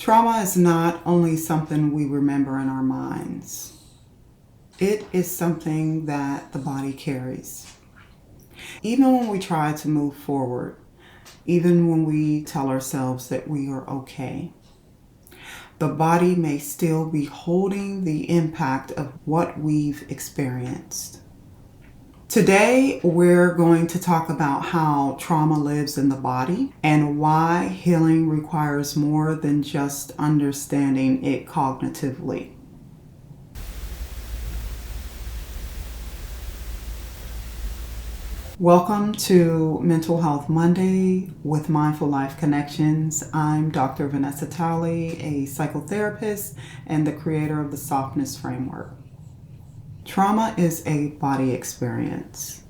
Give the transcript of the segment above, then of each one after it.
Trauma is not only something we remember in our minds. It is something that the body carries. Even when we try to move forward, even when we tell ourselves that we are okay, the body may still be holding the impact of what we've experienced. Today, we're going to talk about how trauma lives in the body and why healing requires more than just understanding it cognitively. Welcome to Mental Health Monday with Mindful Life Connections. I'm Dr. Vanessa Talley, a psychotherapist and the creator of the SOFTNESS framework. Trauma is a body experience.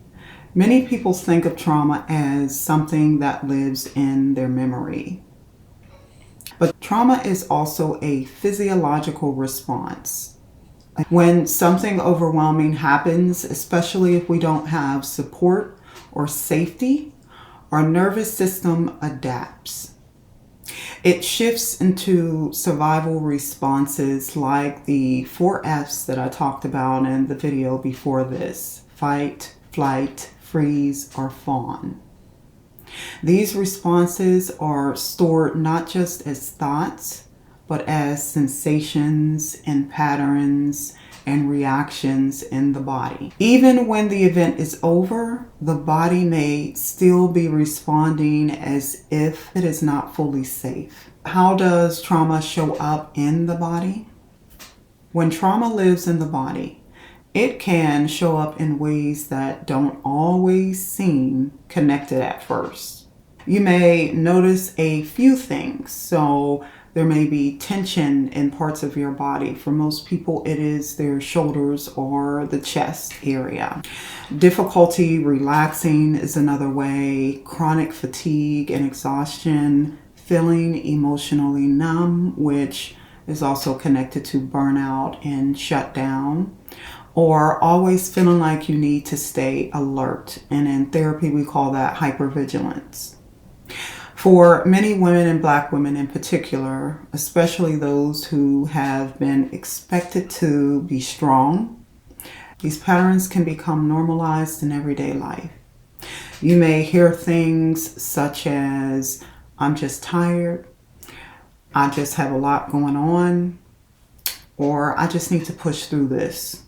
Many people think of trauma as something that lives in their memory. But trauma is also a physiological response. When something overwhelming happens, especially if we don't have support or safety, our nervous system adapts. It shifts into survival responses like the 4 F's that I talked about in the video before this: fight, flight, freeze, or fawn. These responses are stored not just as thoughts, but as sensations and patterns and reactions in the body. Even when the event is over, the body may still be responding as if it is not fully safe. How does trauma show up in the body? When trauma lives in the body, it can show up in ways that don't always seem connected at first. You may notice a few things. So there may be tension in parts of your body. For most people, it is their shoulders or the chest area. Difficulty relaxing is another way. Chronic fatigue and exhaustion. Feeling emotionally numb, which is also connected to burnout and shutdown. Or always feeling like you need to stay alert. And in therapy, we call that hypervigilance. For many women, and Black women in particular, especially those who have been expected to be strong, these patterns can become normalized in everyday life. You may hear things such as, "I'm just tired," "I just have a lot going on," or "I just need to push through this."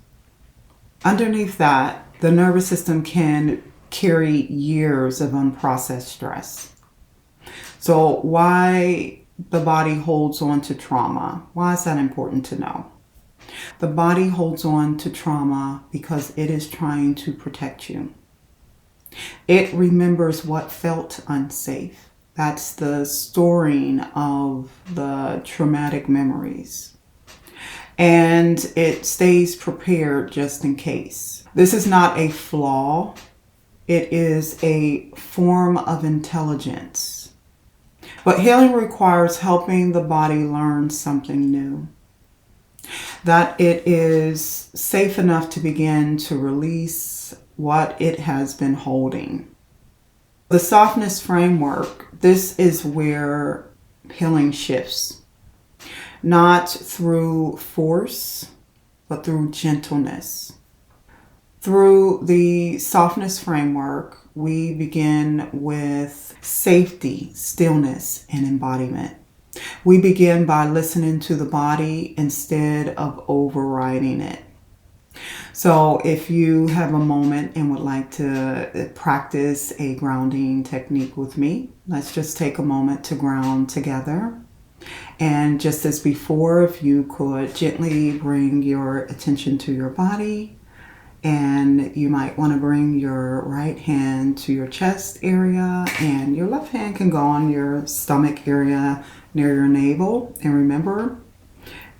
Underneath that, the nervous system can carry years of unprocessed stress. So why the body holds on to trauma? Why is that important to know? The body holds on to trauma because it is trying to protect you. It remembers what felt unsafe. That's the storing of the traumatic memories. And it stays prepared just in case. This is not a flaw. It is a form of intelligence. But healing requires helping the body learn something new. That it is safe enough to begin to release what it has been holding. The SOFTNESS framework, this is where healing shifts. Not through force, but through gentleness. Through the SOFTNESS framework, we begin with safety, stillness, and embodiment. We begin by listening to the body instead of overriding it. So if you have a moment and would like to practice a grounding technique with me, let's just take a moment to ground together. And just as before, if you could gently bring your attention to your body, and you might want to bring your right hand to your chest area, and your left hand can go on your stomach area near your navel. And remember,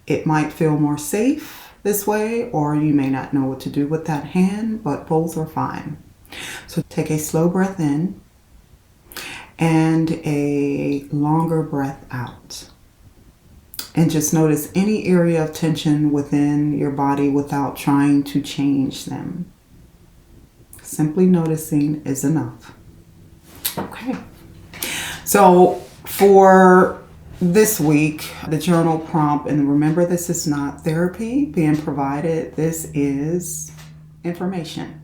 it might feel more safe this way, or you may not know what to do with that hand, but both are fine. So take a slow breath in and a longer breath out. And just notice any area of tension within your body without trying to change them. Simply noticing is enough. Okay. So for This week, the journal prompt, and remember, this is not therapy being provided, this is information.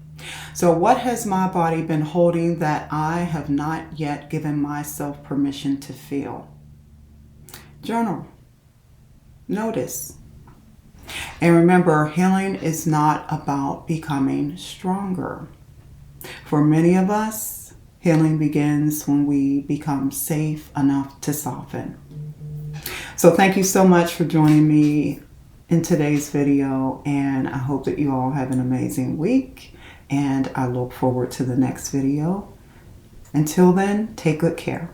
So what has my body been holding that I have not yet given myself permission to feel? Journal. Notice. And remember, healing is not about becoming stronger. For many of us, healing begins when we become safe enough to soften. So thank you so much for joining me in today's video, and I hope that you all have an amazing week, and I look forward to the next video. Until then, take good care.